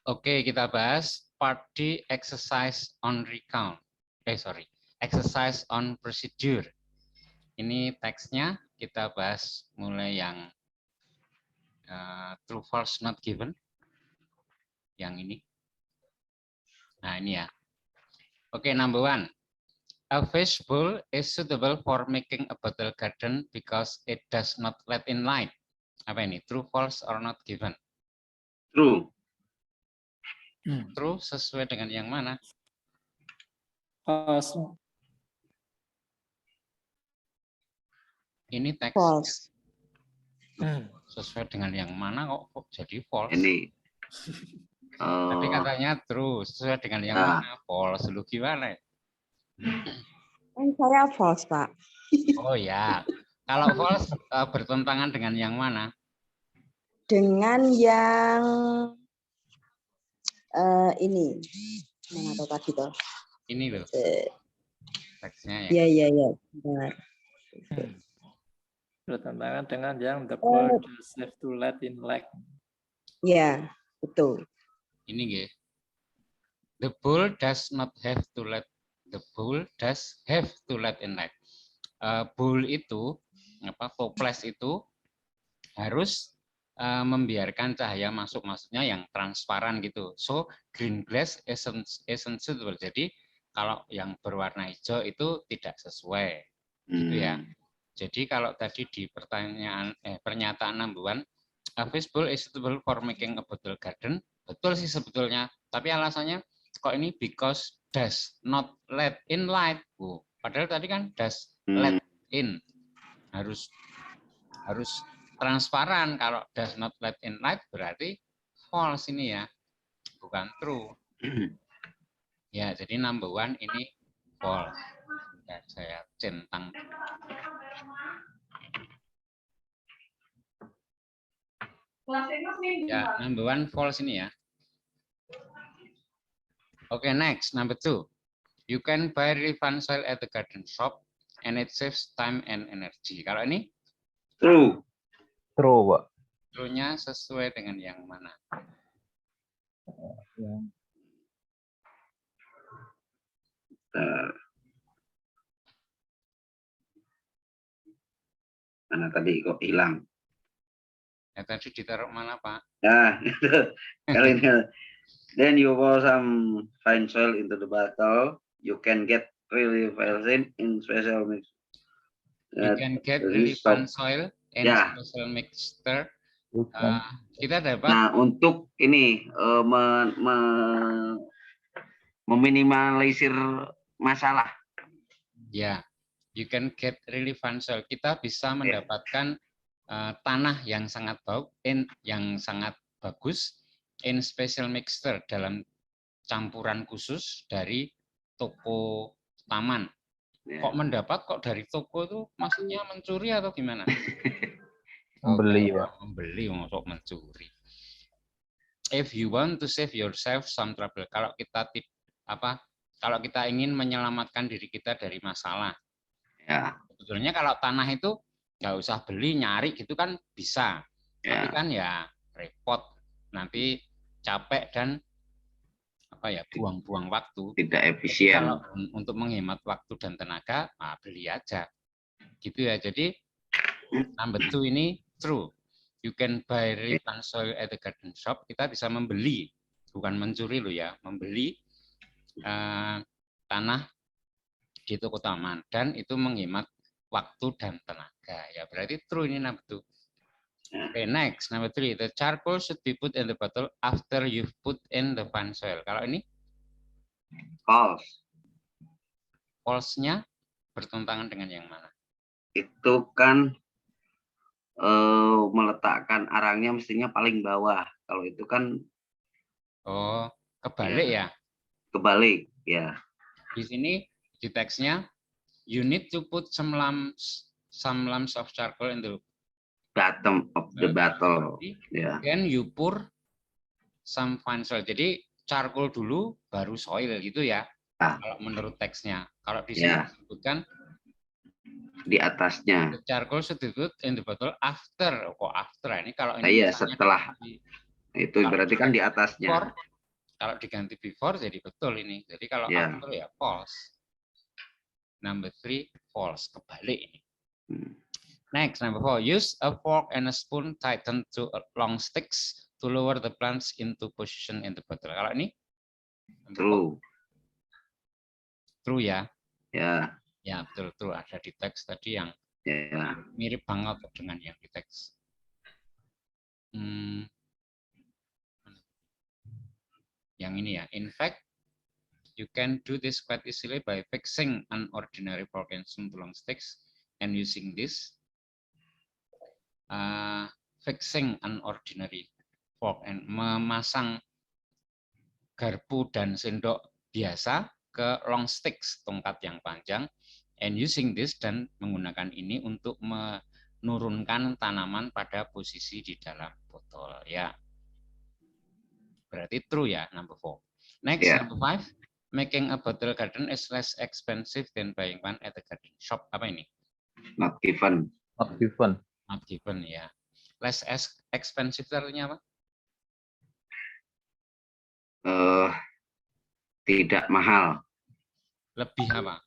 Oke, kita bahas part D, exercise on recount. Exercise on procedure. Ini teksnya kita bahas mulai yang true, false, not given. Yang ini. Nah, ini ya. Oke, number 1. A fish bowl is suitable for making a bottle garden because it does not let in light. Apa ini? True, false, or not given? True. True sesuai dengan yang mana? False. Ini teks False. sesuai dengan yang mana kok jadi false? Ini. Tapi katanya true sesuai dengan yang mana? False. Lu gimana? Saya false, Pak. Oh ya. Kalau false bertentangan dengan yang mana? Dengan yang ini. Mana tuh tadi tuh? Ini loh. Teksnya ya. Iya. Benar. Bertentangan dengan yang the bowl does have to let in light. Iya, betul. Ini guys. The bowl does not have to let. The bowl does have to let in light. Bowl itu toples itu harus membiarkan cahaya masuk, maksudnya yang transparan gitu. So green glass isn't suitable. Jadi kalau yang berwarna hijau itu tidak sesuai, gitu ya. Jadi kalau tadi di pernyataan number 1, a fish bowl is suitable for making a bottle garden. Betul sih sebetulnya, tapi alasannya kok ini because does not let in light. Padahal tadi kan does let in, harus transparan. Kalau does not let in light berarti false ini ya, bukan true. Ya, jadi number 1 ini false. Ya, saya centang. Ya, number 1 false ini ya. Oke, next, number 2. You can buy refund soil at the garden shop and it saves time and energy. Kalau ini? True. True, Pak. True-nya sesuai dengan yang mana? Mana tadi kok hilang? Ya, tadi ditaruh mana, Pak? Nah, itu. Kali ini. Then you pour some fine soil into the bottle. You can get really resin in special mix. You can get really fine soil and special mixture. Kita dapat. Nah, untuk ini meminimalisir masalah. Ya, you can get really fine soil. Kita bisa mendapatkan tanah yang sangat bagus in special mixture, dalam campuran khusus dari toko taman. Kok mendapat kok dari toko itu maksudnya mencuri atau gimana? Membeli, Pak. Membeli, masuk mencuri. If you want to save yourself some trouble, kalau kita ingin menyelamatkan diri kita dari masalah. Ya. Sebetulnya kalau tanah itu nggak usah beli, nyari gitu kan bisa. Ya. Tapi kan ya repot, nanti capek dan buang-buang waktu. Tidak efisien. Kalau untuk menghemat waktu dan tenaga, beli aja. Gitu ya. Jadi number 2 ini true. You can buy refund soil at the garden shop. Kita bisa membeli, bukan mencuri loh ya, membeli tanah di toko taman, dan itu menghemat waktu dan tenaga. Ya, berarti true ini number 2. Okay, next, number 3. The charcoal should be put in the bottle after you've put in the fine soil. Kalau ini? False. False-nya bertentangan dengan yang mana? Itu kan meletakkan arangnya mestinya paling bawah. Kalau itu kan kebalik ya? Kebalik, ya. Di sini di teksnya, you need to put some lumps of charcoal in the bottom of the bottle. Ya. Then you pour some fine soil. Jadi charcoal dulu, baru soil gitu ya. Kalau menurut teksnya. Kalau di sini disebutkan di atasnya. The charcoal should be put in the bottle after. Kok after? Ini kalau ini iya, setelah. Itu berarti kan di atasnya. Kalau diganti before jadi betul ini. Jadi kalau Ya. after ya false. Number 3 false, kebalik ini. Hmm. Next, number 4, use a fork and a spoon tightened to long sticks to lower the plants into position in the bottle. Kalau ini True. true ya. Ya. Ya, betul true. Ada di teks tadi yang Ya. mirip banget dengan yang di teks. Yang ini ya. In fact, you can do this quite easily by fixing an ordinary fork and spoon to long sticks and using this. Fixing an ordinary fork and memasang garpu dan sendok biasa ke long sticks, tongkat yang panjang, and using this, dan menggunakan ini untuk menurunkan tanaman pada posisi di dalam botol ya. Berarti true ya, number 4. Next, number 5, making a bottle garden is less expensive than buying one at the garden shop. Apa ini? Not given. Not given. Not given ya. Less expensive artinya apa? Tidak mahal. Lebih apa?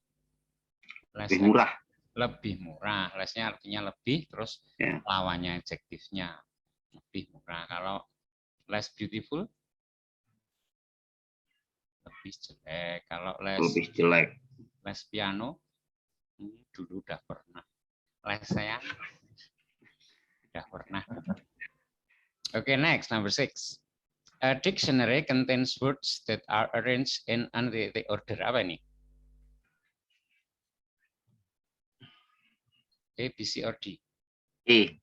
Lebih murah. Lebih murah. Lessnya artinya lebih, terus lawannya adjektifnya lebih murah. Kalau less beautiful, lebih jelek. Kalau Lebih jelek. less piano, dulu udah pernah. Les saya udah pernah. Okay, next, number 6. A dictionary contains words that are arranged in unrelated order. Apa ini? A, B, C, or D? E.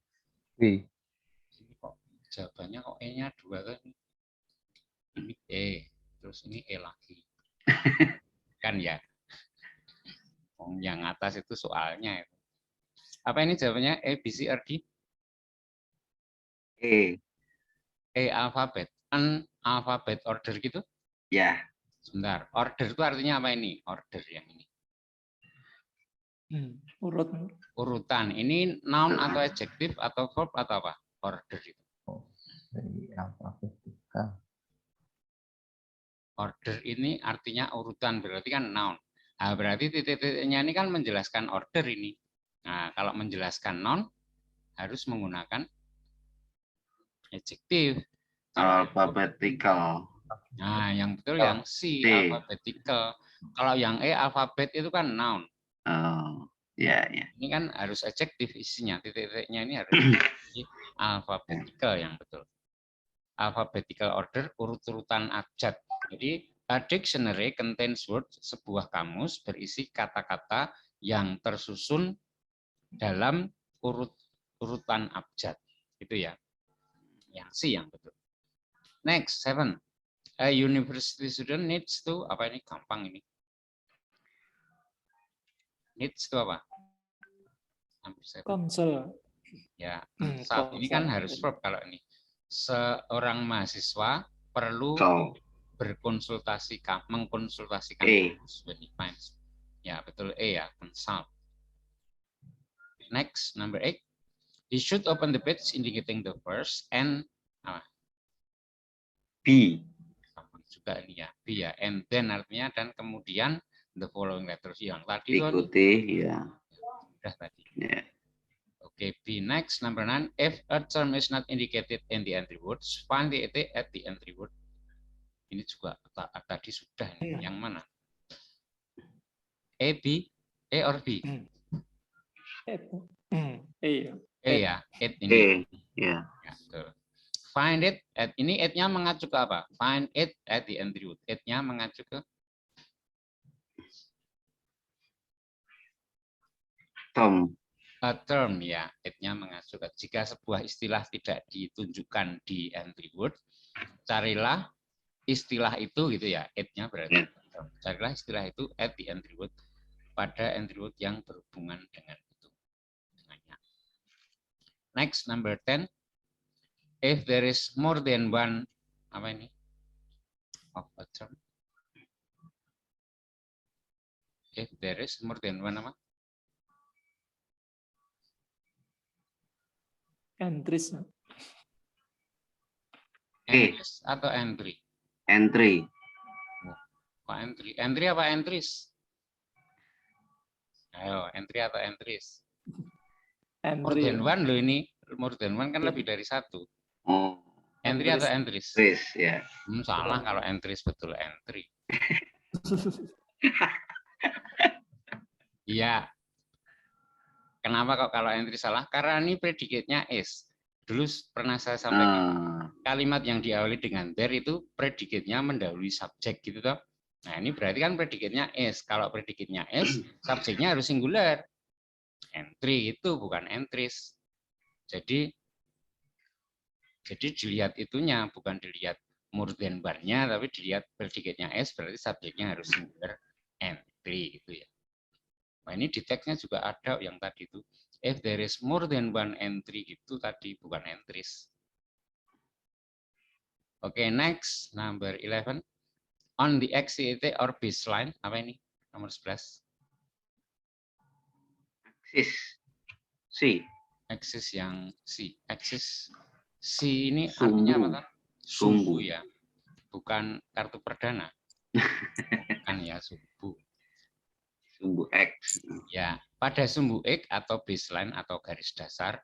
B. Ini kok jawabannya kok E-nya 2 kan? Ini E, terus ini E lagi. Kan ya? Yang atas itu soalnya. Apa ini jawabannya? A, B, C, or D? E. E alfabet. Alfabet order gitu? Ya. Sebentar. Order itu artinya apa ini? Order yang ini. Urut. Urutan. Ini noun atau adjektif atau verb atau apa? Order itu. Ini alfabetika. Order ini artinya urutan, berarti kan noun. Nah, berarti titik-titiknya ini kan menjelaskan order ini. Nah, kalau menjelaskan noun harus menggunakan adjektif. Alphabetical. Nah, yang betul yang C, alphabetical. Kalau yang E alfabet itu kan noun. Oh, ya, ya. Ini kan harus adjektif isinya. Titik-titiknya ini harus alphabetical yang betul. Alphabetical order, urut-urutan abjad. Jadi, a dictionary contains words, sebuah kamus berisi kata-kata yang tersusun dalam urutan abjad. Itu ya. Yang C yang betul. Next, 7. A university student needs to, apa ini gampang ini. Needs to apa? Console. Ya, saat ini kan harus verb kalau ini. Seorang mahasiswa perlu mengkonsultasikan kamus when he finds. Ya, betul E ya, consult. Next, number 8. He should open the page indicating the first and B. Gampang juga ini ya, B ya. And then artinya dan kemudian the following letters yang tadi itu Ikuti, ya. sudah tadi. Yeah. Okay, B. Next, number 9. If a term is not indicated in the entry words, find the ET at the entry word. Ini juga tadi sudah. Yang mana? A, B, A or B? E ya, it ini. Ya. Ya, betul. Find it at ini it-nya mengacu ke apa? Find it at the entry word. It-nya mengacu ke a term ya. It-nya mengacu ke jika sebuah istilah tidak ditunjukkan di entry word, carilah istilah itu gitu ya. It-nya berarti carilah istilah itu at the entry word pada entry word yang berhubungan dengan itu. Next, number 10. If there is more than one, apa ini? Of a term. If there is more than one apa? Entries. Entries atau entry? Entry. Kok entry? Entry apa entries? Ayo, entry atau entries? More Entry. than one loh ini. More than one kan lebih dari satu. Oh, Entry atau Entries. entries? ya. Salah kalau entries, betul entry. Iya. Kenapa kok kalau entry salah? Karena ini predikatnya is. Dulu pernah saya sampaikan. Kalimat yang diawali dengan there itu predikatnya mendahului subjek gitu toh. Nah, ini berarti kan predikatnya is. Kalau predikatnya is, subjeknya harus singular. Entry itu bukan entries. Jadi dilihat itunya, bukan dilihat more than one-nya, tapi dilihat predikatnya is, berarti subjeknya harus singular entry gitu ya. Nah, ini di teksnya juga ada yang tadi itu. If there is more than one entry gitu tadi, bukan entries. Oke, next, number 11. On the XCT or baseline, apa ini? Nomor 11. Axis. C. Axis yang C. Axis C ini artinya apa? Toh? Sumbu. Ya. Bukan kartu perdana. Bukan ya, sumbu. Sumbu X. Ya, pada sumbu X atau baseline atau garis dasar,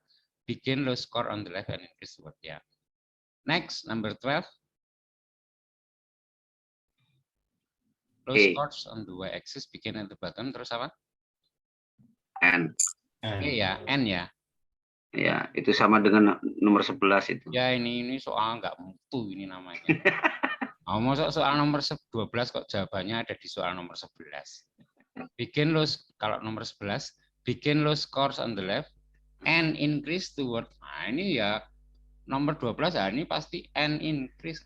begin low score on the left and increase the word ya. Next, number 12. Low scores on the y-axis, begin at the bottom, terus apa? N. Oke ya, N ya. Ya, itu sama dengan nomor 11 itu. Ya, ini soal nggak mutu ini namanya. Oh, masuk soal nomor 12 kok jawabannya ada di soal nomor 11. Begin low, kalau nomor 11, begin low scores on the left and increase toward. Nah, ini ya nomor 12 ya, ini pasti and increase.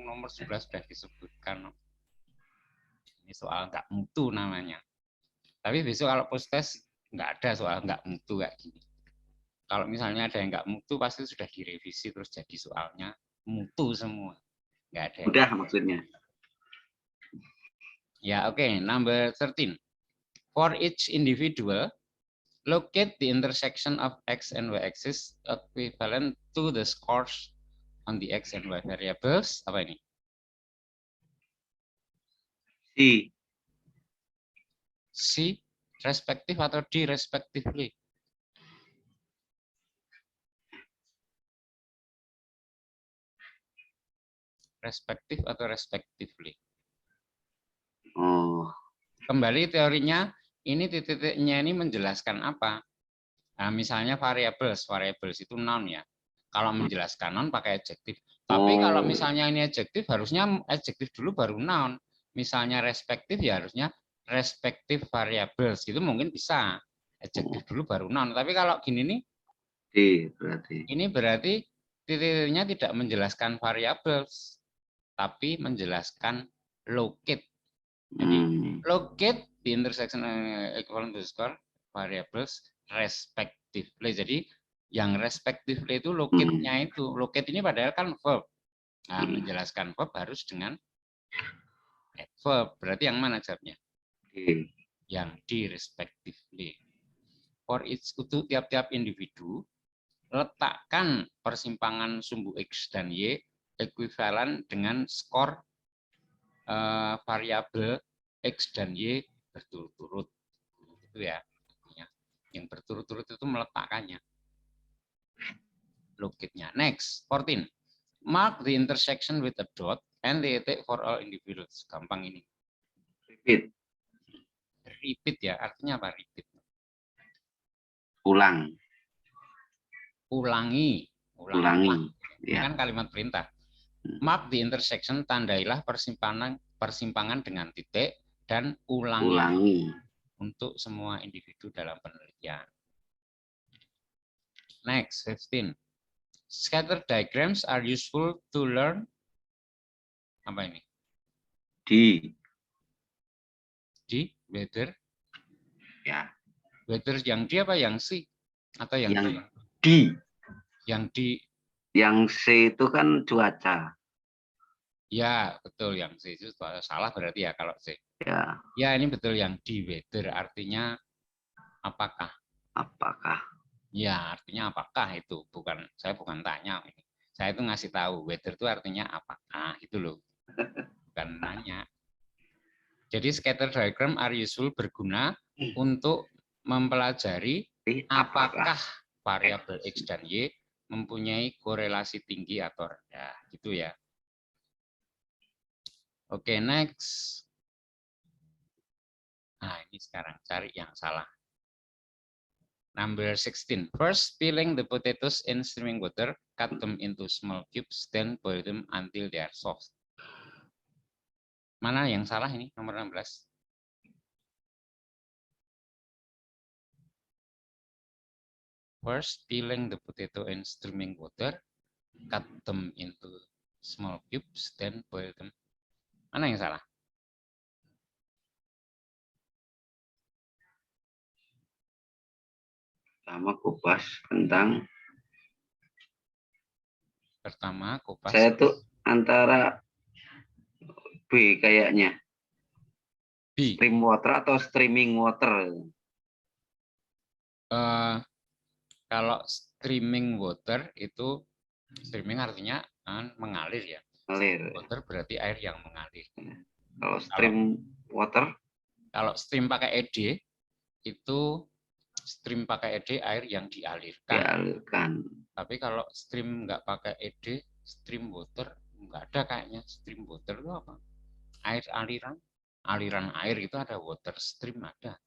Nomor 11 sudah disebutkan. Ini soal nggak mutu namanya. Tapi besok kalau post test nggak ada soal nggak mutu kayak gini. Kalau misalnya ada yang nggak mutu pasti sudah direvisi terus jadi soalnya mutu semua. Nggak ada. Udah maksudnya. Ya, oke. Number 13. For each individual, locate the intersection of x and y axis equivalent to the scores on the x and y variables. Apa ini? C. C, respective atau D, respectively? Respective atau respectively? Oh. Kembali teorinya, ini titik-titiknya ini menjelaskan apa? Nah, misalnya variables itu noun ya. Kalau menjelaskan noun pakai adjektif. Tapi kalau misalnya ini adjektif, harusnya adjektif dulu baru noun. Misalnya respective ya harusnya respective variables. Itu mungkin bisa. Adjektif dulu baru noun. Tapi kalau gini nih, berarti. ini berarti titik-titiknya tidak menjelaskan variables, tapi menjelaskan locate. Jadi locate the intersection equivalent to score variables respectively. Jadi yang respectively itu locate-nya itu. Locate ini padahal kan verb. Nah, menjelaskan verb harus dengan adverb. Berarti yang mana jawabnya? Yang di respectively. For each, untuk tiap-tiap individu, letakkan persimpangan sumbu X dan Y ekuivalen dengan skor variabel X dan Y berturut-turut. Itu ya. Yang berturut-turut itu meletakkannya. Locate-nya. Next, 14. Mark the intersection with a dot and the titik for all individuals. Gampang ini. Repeat. Repeat ya, artinya apa repeat? Ulang. Ulangi. Ini Ya. kan kalimat perintah. Mark the intersection, tandailah persimpangan dengan titik dan ulangi. Untuk semua individu dalam penelitian. Next, 15. Scatter diagrams are useful to learn. Apa ini? D, weather. Ya. Weather yang D apa yang C? Atau yang D? Yang D. Yang C itu kan cuaca. Ya, betul yang C itu salah berarti ya kalau C. Ya. Ya, ini betul yang D, weather artinya apakah? Apakah? Ya, artinya apakah itu? Saya bukan tanya ini. Saya itu ngasih tahu weather itu artinya apakah itu loh. Bukan nanya. Jadi scatter diagram are useful, berguna untuk mempelajari apakah variabel X dan Y mempunyai korelasi tinggi atau rendah. Gitu ya. Oke, next. Nah, ini sekarang cari yang salah. Number 16. First, peeling the potatoes in steaming water, cut them into small cubes, then boil them until they are soft. Mana yang salah ini? Nomor 16. First, peeling the potato in steaming water, cut them into small cubes, then boil them. Mana yang salah? Sama kupas kentang. Pertama, kupas. Saya tuh antara B kayaknya. B. Stream water atau streaming water. Kalau streaming water itu, streaming artinya mengalir ya. Mengalir. Water berarti air yang mengalir. Kalau stream water? Kalau stream pakai ed, itu stream pakai ed air yang dialirkan. Dialirkan. Tapi kalau stream nggak pakai ed, stream water nggak ada kayaknya. Stream water itu apa? Air aliran. Aliran air itu ada water stream ada.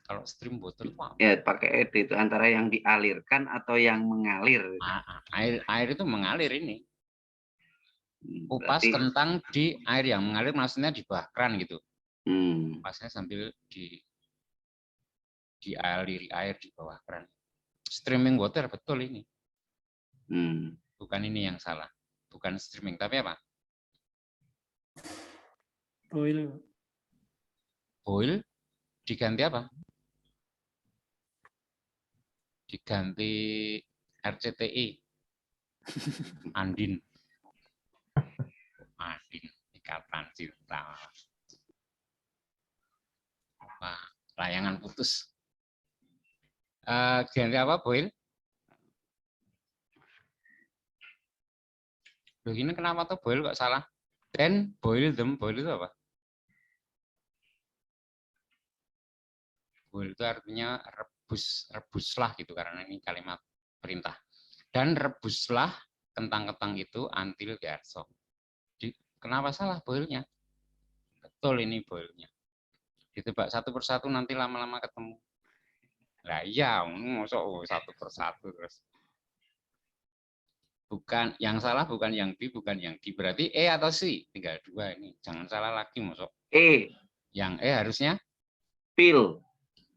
Kalau stream water itu apa? Ya, pakai ed itu antara yang dialirkan atau yang mengalir. Air itu mengalir ini. Kupas Berarti, kentang di air yang mengalir, maksudnya di bawah kran gitu. Kupasnya sambil dialiri air di bawah kran. Streaming water betul ini. Bukan ini yang salah. Bukan streaming, tapi apa? Boil. Boil diganti apa? Diganti RCTI. Andin. Andin, ikatan cinta. Wah, layangan putus. Ganti apa, boil? Loh, ini kenapa tuh boil kok salah? Then boil them, boil itu apa? Boil itu artinya rebuslah gitu, karena ini kalimat perintah. Dan rebuslah kentang-kentang itu until they are soft. Kenapa salah boilnya? Betul ini boilnya. Ditebak satu persatu nanti lama-lama ketemu. Lah iya, masuk satu persatu terus. Bukan yang salah, bukan yang B, bukan yang D. Berarti E atau C? Tinggal dua ini. Jangan salah lagi, masuk. E. Yang E harusnya Peel.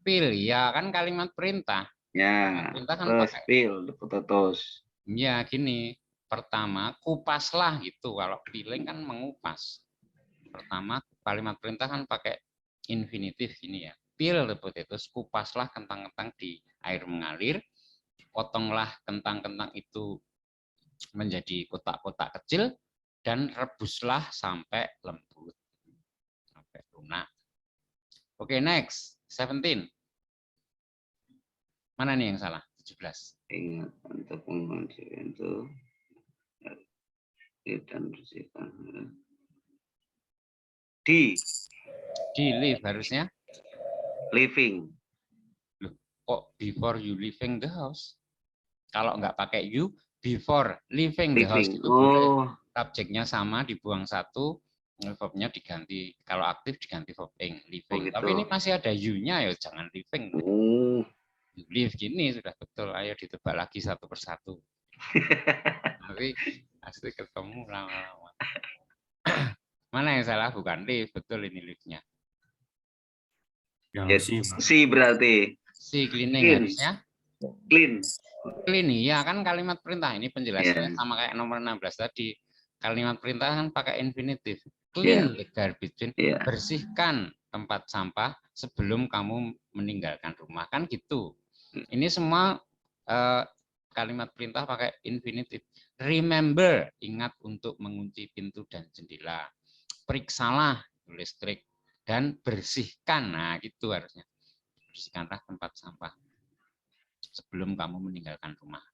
peel. Ya kan kalimat perintah. Ya. Perintah kan Terus pakai. peel the potatoes. Ya gini. Pertama kupaslah gitu. Kalau peeling kan mengupas. Pertama kalimat perintah kan pakai infinitif ini ya. Peel the potatoes, kupaslah kentang-kentang di air mengalir. Potonglah kentang-kentang itu menjadi kotak-kotak kecil dan rebuslah sampai lembut, sampai lunak. Oke, next 17. Mana nih yang salah? 17. Ingat untuk mengunci itu dan bersihkan. D. Live harusnya. Living. Loh, kok before you leaving the house? Kalau nggak pakai you, before leaving the house itu boleh. Subjeknya sama, dibuang satu, verbnya diganti. Kalau aktif diganti verb ing, living. Gitu. Tapi ini masih ada you-nya, ya jangan living. You live gini sudah betul. Ayo ditebak lagi satu persatu. Tapi pasti ketemu lama-lama. Mana yang salah? Bukan live, betul ini live-nya. C berarti. Si cleaning harusnya. Clean. Clean ya kan kalimat perintah, ini penjelasannya sama kayak nomor 16 tadi. Kalimat perintah kan pakai infinitif. Clean the garbage bin, bersihkan tempat sampah sebelum kamu meninggalkan rumah, kan gitu. Ini semua kalimat perintah pakai infinitif. Remember, ingat untuk mengunci pintu dan jendela. Periksalah listrik dan bersihkan. Nah, gitu harusnya. Bersihkanlah tempat sampah sebelum kamu meninggalkan rumah.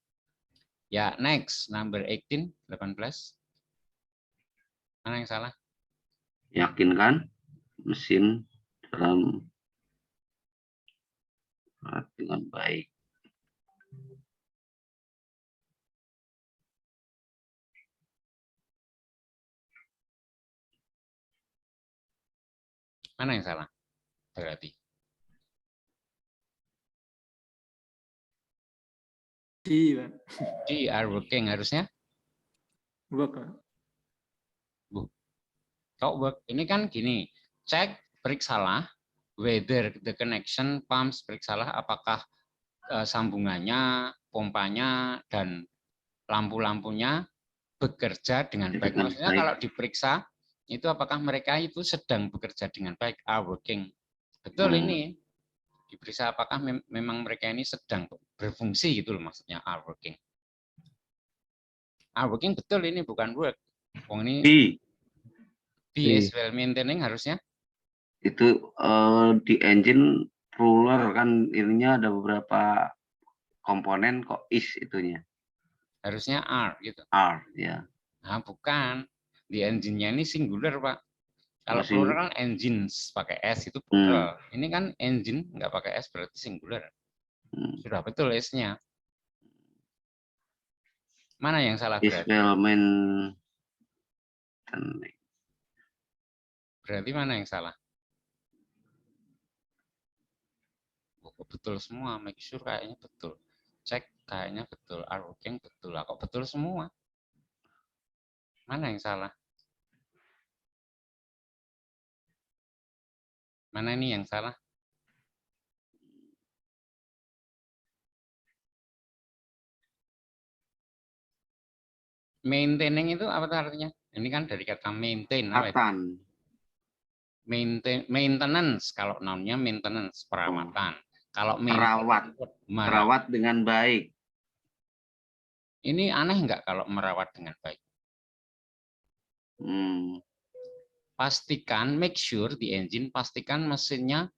Ya, next, number 18, 18. Mana yang salah? Yakinkan mesin dalam dengan baik. Mana yang salah? Berarti. D, Pak. D are working harusnya. Work, Pak. Kok work? Ini kan gini. Cek, periksalah whether the connection pumps, periksalah apakah sambungannya, pompanya, dan lampu-lampunya bekerja dengan baik. Dengan Maksudnya baik. kalau diperiksa, itu apakah mereka itu sedang bekerja dengan baik, are working. Betul ini. Diperiksa apakah memang mereka ini sedang berfungsi gitu loh maksudnya, are working. Are working betul ini, bukan work. Ini be as well maintaining harusnya. Itu di engine ruler kan ininya ada beberapa komponen kok is itunya. Harusnya are gitu. R ya. Nah, bukan. Di engine-nya ini singular, Pak. Kalau plural kan engines pakai S itu plural. Ini kan engine nggak pakai S berarti singular. Sudah betul S-nya. Mana yang salah Is berarti? well Berarti mana yang salah? Oh, betul semua, make sure kayaknya betul. Cek kayaknya betul, are working betul. Kok betul semua? Mana yang salah? Mana ini yang salah? Maintaining itu apa artinya? Ini kan dari kata maintain. Maintenance, kalau nounnya maintenance, perawatan. Kalau merawat dengan baik. Ini aneh nggak kalau merawat dengan baik? Pastikan, make sure di engine, pastikan mesinnya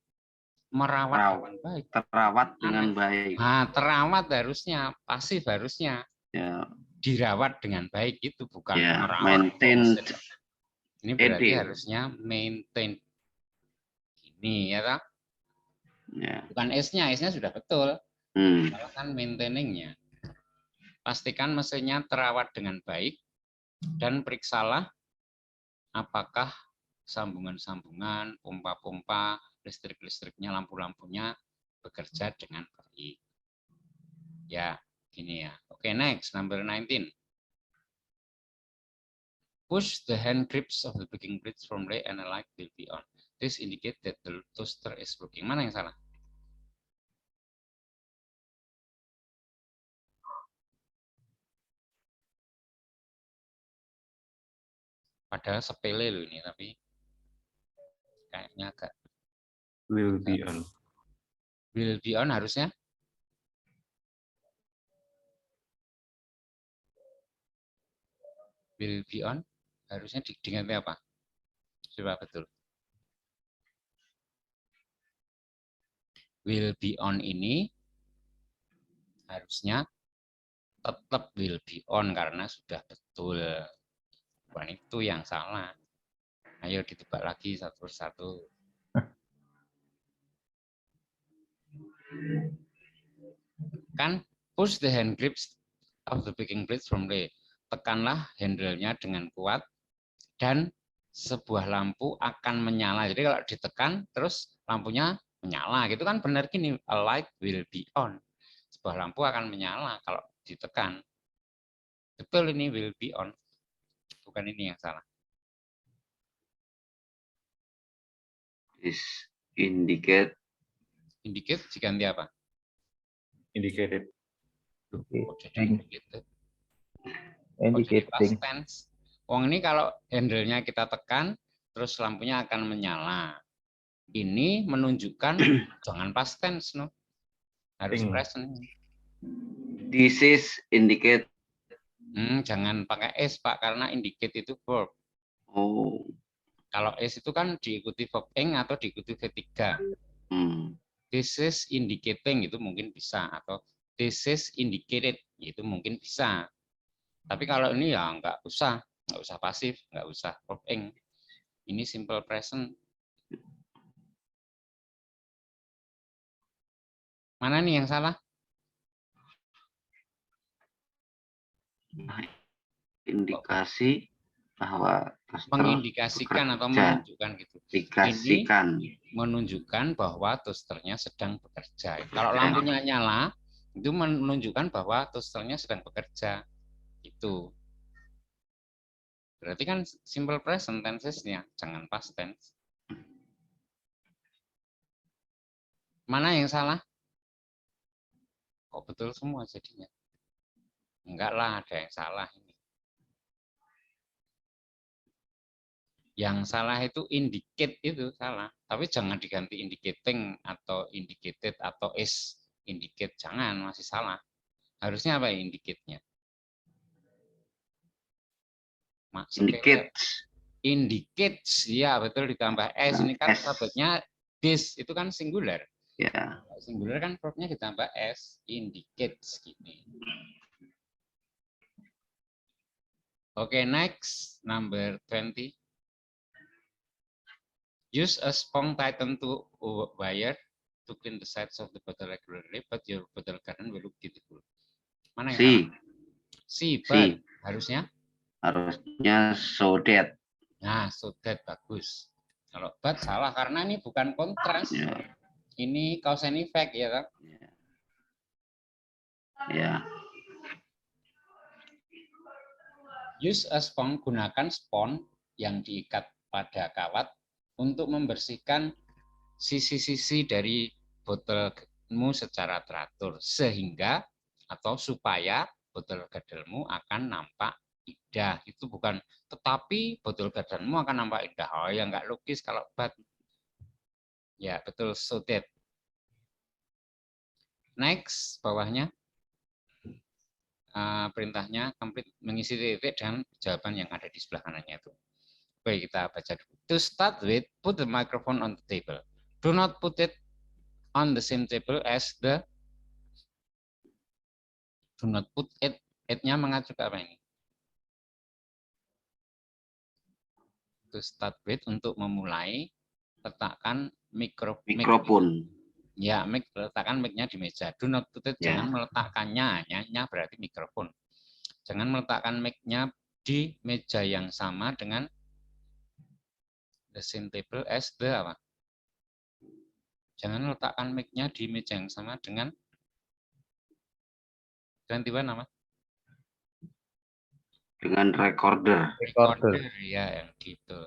merawat dengan baik. Terawat dengan baik. Nah, terawat harusnya, pasif harusnya. Ya. Dirawat dengan baik itu bukan Ya, merawat. maintained. Ini berarti harusnya maintain. Ini ya tak? Ya. Bukan S-nya, S-nya sudah betul. Kalau kan maintaining-nya. Pastikan mesinnya terawat dengan baik dan periksalah apakah sambungan-sambungan, pompa-pompa, listrik-listriknya, lampu-lampunya bekerja dengan baik. Ya, gini ya. Oke, next, number 19. Push the hand grips of the backing bridge from left and a light will be on. This indicate that the toaster is working. Mana yang salah? Padahal sepele loh ini, tapi kayaknya agak. Will be on. Will be on harusnya. Will be on harusnya diganti apa? Coba betul. Will be on ini harusnya tetap will be on karena sudah betul. Bukan itu yang salah. Ayo ditebak lagi satu persatu. Kan push the hand grips of the backing bridge from left. Tekanlah handle-nya dengan kuat dan sebuah lampu akan menyala. Jadi kalau ditekan terus lampunya menyala, gitu kan benar gini, a light will be on. Sebuah lampu akan menyala kalau ditekan. Betul ini will be on. Bukan ini yang salah. Is indicate. Indicate diganti apa? Indicated. Oh, jadi indicated. Indicating. Wong ini kalau handle-nya kita tekan, terus lampunya akan menyala. Ini menunjukkan jangan past tense, no? Harus present. This is indicate. Jangan pakai S, Pak, karena indicate itu verb. Oh. Kalau S itu kan diikuti verb ing atau diikuti V3. This is indicating itu mungkin bisa, atau this is indicated itu mungkin bisa. Tapi kalau ini ya nggak usah pasif, nggak usah verb ing. Ini simple present. Mana nih yang salah? Indikasi bahwa toaster Mengindikasikan atau bekerja. menunjukkan gitu. Ini Indikasikan. menunjukkan bahwa toasternya sedang bekerja. Kalau lampunya nyala, itu menunjukkan bahwa toasternya sedang bekerja. Itu. Berarti kan simple present tenses-nya, jangan past tense. Mana yang salah? Kok betul semua jadinya? Enggak lah, ada yang salah ini. Yang salah itu indicate itu salah. Tapi jangan diganti indicating atau indicated atau is indicate. Jangan, masih salah. Harusnya apa ya indicate-nya? Indicates. Indicates, ya betul ditambah s. Ini kan S. subjeknya this, itu kan singular. Ya. Singular kan verbnya ditambah s, indicates gini. Oke, next number 20. Use a sponge tightened to wire to clean the sides of the bottle regularly, but your bottle garden will look beautiful. Mana yang salah? Si, but harusnya? Harusnya so that. Nah, so that bagus. Kalau but salah karena ini bukan kontras. Ya. Ini cause and effect ya kan? Ya. Use a sponge, gunakan spons yang diikat pada kawat untuk membersihkan sisi-sisi dari botolmu secara teratur sehingga atau supaya botol gadelmu akan nampak indah. Itu bukan tetapi botol gadelmu akan nampak indah. Oh ya nggak logis kalau but. Ya betul, so that. Next bawahnya perintahnya complete mengisi titik dan jawaban yang ada di sebelah kanannya itu. Baik, kita baca dulu. To start with, put the microphone on the table. Do not put it on the same table as the. Do not put it. It-nya mengacu ke apa ini? To start with, untuk memulai, letakkan Mikrofon. Ya, letakkan mic-nya di meja. Do not put it, jangan meletakkannya. Nya berarti mikrofon. Jangan meletakkan mic-nya di meja yang sama dengan the same table as the apa? Jangan letakkan mic-nya di meja yang sama dengan 21 apa? Dengan recorder. Recorder, ya yang gitu.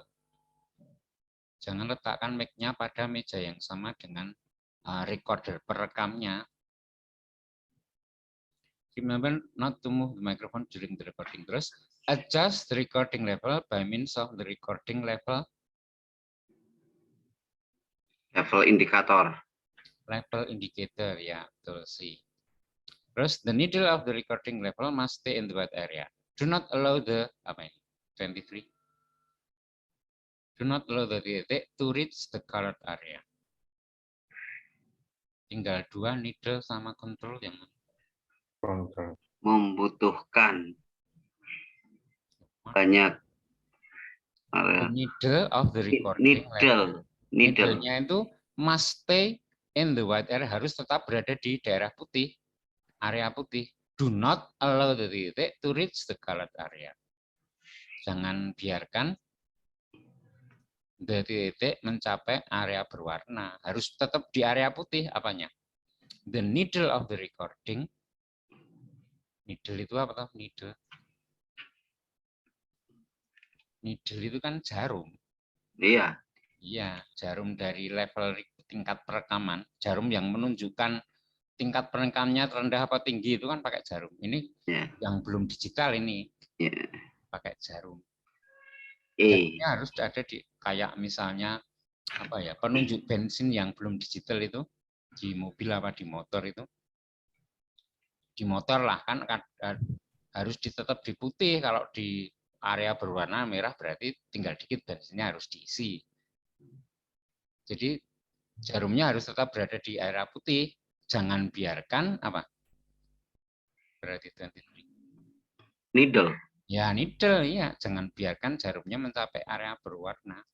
Jangan letakkan mic-nya pada meja yang sama dengan recorder, perekamnya. Remember not to move the microphone during the recording. Terus, adjust the recording level by means of the recording level. Level indikator. Level indicator, ya betul sih. Terus, the needle of the recording level must stay in the white area. Do not allow the, apa ini, 23. Do not allow the titik to reach the colored area. Tinggal dua, needle sama control yang Control. Membutuhkan banyak the needle of the recording level. Needle-nya itu must stay in the white area, harus tetap berada di daerah putih, area putih. Do not allow the titik to reach the colored area. Jangan biarkan the titik mencapai area berwarna, harus tetap di area putih apanya? The needle of the recording. Needle itu apa toh? Needle. Needle itu kan jarum. Iya. Iya, jarum dari level tingkat perekaman, jarum yang menunjukkan tingkat perekamnya rendah apa tinggi itu kan pakai jarum. Ini yang belum digital ini pakai jarum. Jarumnya harus ada di kayak misalnya apa ya, penunjuk bensin yang belum digital itu di mobil apa di motor itu. Di motor lah kan harus tetap di putih, kalau di area berwarna merah berarti tinggal dikit bensinnya harus diisi. Jadi jarumnya harus tetap berada di area putih, jangan biarkan apa? Berarti 23. Needle. Ya needle, ya jangan biarkan jarumnya mencapai area berwarna.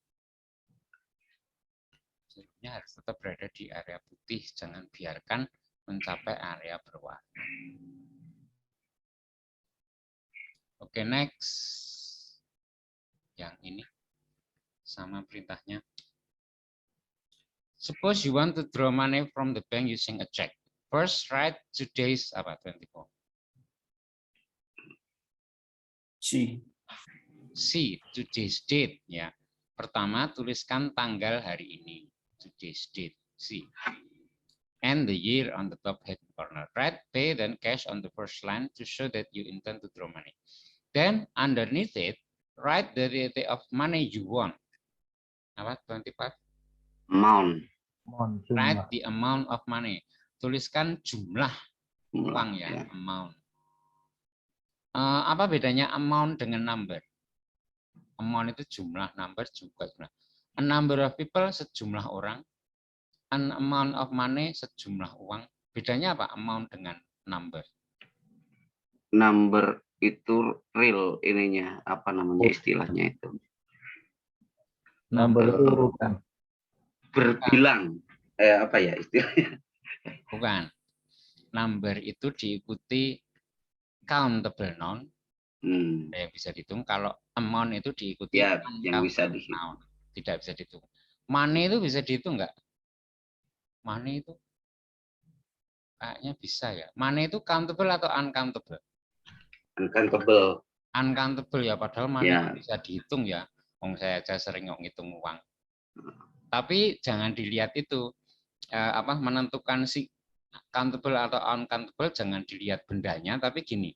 Jeruknya harus tetap berada di area putih, jangan biarkan mencapai area berwarna. Oke, next. Yang ini sama perintahnya. Suppose you want to draw money from the bank using a check. First, write today's 24. C, today's date ya. Pertama, tuliskan tanggal hari ini. Today's date. C. And the year on the top hand corner. Write pay then cash on the first line to show that you intend to draw money. Then underneath it, write the rate of money you want. Apa? 25. Amount. Write the amount of money. Tuliskan jumlah uang ya, Ya. amount. Apa bedanya amount dengan number? Amount itu jumlah, number juga jumlah. A number of people sejumlah orang, an amount of money sejumlah uang. Bedanya apa amount dengan number? Number itu real ininya, apa namanya istilahnya itu? Number itu urutan. Berbilang. Apa ya istilahnya? Bukan. Number itu diikuti countable noun, yang bisa dihitung. Kalau amount itu diikuti Ya, yang bisa uncountable dihitung. noun, tidak bisa dihitung. Money itu bisa dihitung nggak? Money itu kayaknya bisa ya. Money itu countable atau uncountable? Uncountable. Uncountable ya, padahal money Ya. bisa dihitung ya. Saya aja sering ngitung uang. Tapi jangan dilihat itu menentukan si countable atau uncountable, jangan dilihat bendanya, tapi gini.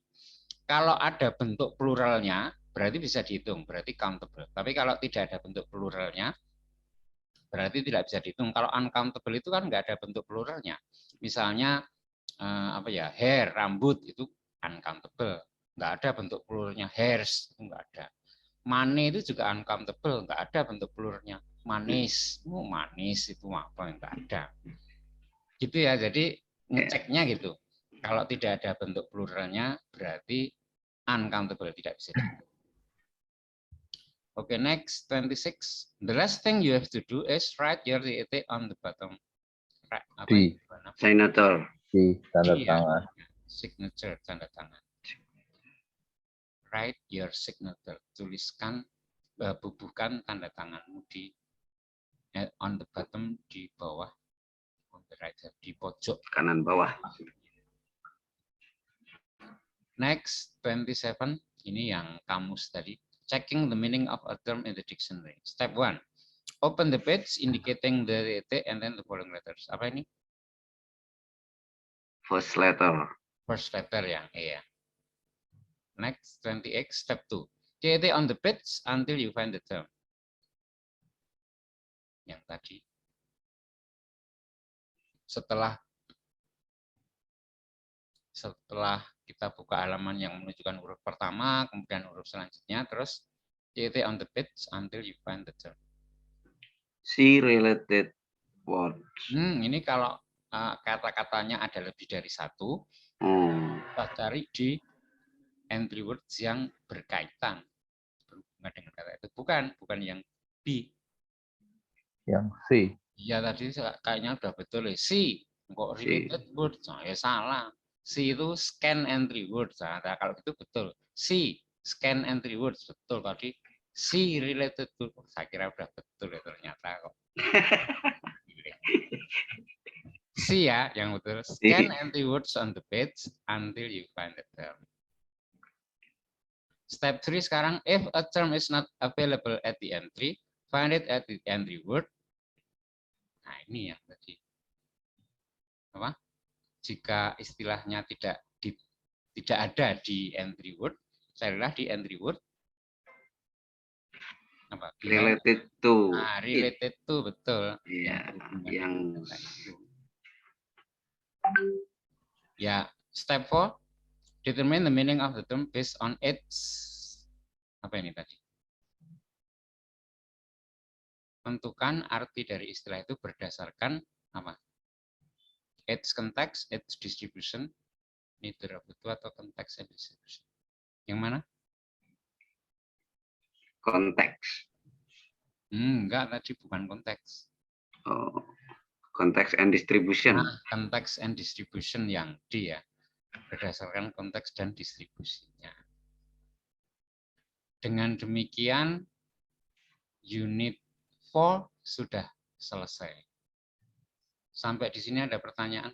Kalau ada bentuk pluralnya, berarti bisa dihitung, berarti countable. Tapi kalau tidak ada bentuk pluralnya, berarti tidak bisa dihitung. Kalau uncountable itu kan nggak ada bentuk pluralnya. Misalnya hair, rambut itu uncountable, nggak ada bentuk pluralnya. Hairs itu nggak ada. Money itu juga uncountable, nggak ada bentuk pluralnya. Manis, manis itu apa? Nggak ada. Gitu ya. Jadi ngeceknya gitu. Kalau tidak ada bentuk pluralnya, berarti uncountable, tidak bisa dihitung. Okay, next 26. The last thing you have to do is write your DET on the bottom. D. Signature. Di tanda Iya. tangan. Signature, tanda tangan. Write your signature. Tuliskan, bubuhkan tanda tanganmu di on the bottom, di bawah, on the right side, di pojok Kanan bawah. Next 27. Ini yang kamus tadi. Checking the meaning of a term in the dictionary. Step 1. Open the page indicating the DET and then the following letters. Apa ini? First letter. First letter yang E ya. Next 28. Step 2. DET on the page until you find the term. Yang tadi. Setelah kita buka halaman yang menunjukkan huruf pertama, kemudian huruf selanjutnya, terus DET on the page until you find the term. C related words. Ini kalau kata-katanya ada lebih dari satu, kita cari di entry words yang berkaitan berhubungan dengan kata itu. Bukan yang B. Yang C. Iya tadi kayaknya udah betul ya. C. Kok related words? Nah, ya salah. C itu scan entry words. Nah, kalau itu betul. C scan entry words betul tadi. C related words. Saya kira udah betul ya ternyata kok. C ya yang betul. Scan entry words on the page until you find the term. Step 3 sekarang, if a term is not available at the entry, find it at the entry word. Nah ini yang tadi. Apa? Jika istilahnya tidak ada di entry word, carilah di entry word. Apa? Related to. Nah, related to betul. Iya, yang ya, step 4. Determine the meaning of the term based on its apa ini tadi? Tentukan arti dari istilah itu berdasarkan apa? Its context, its distribution, neither of the two atau context and distribution. Yang mana? konteks. Enggak, tadi bukan konteks. Oh, context and distribution. Nah, konteks and distribution yang D ya. Berdasarkan konteks dan distribusinya. Dengan demikian, unit 4 sudah selesai. Sampai di sini ada pertanyaan?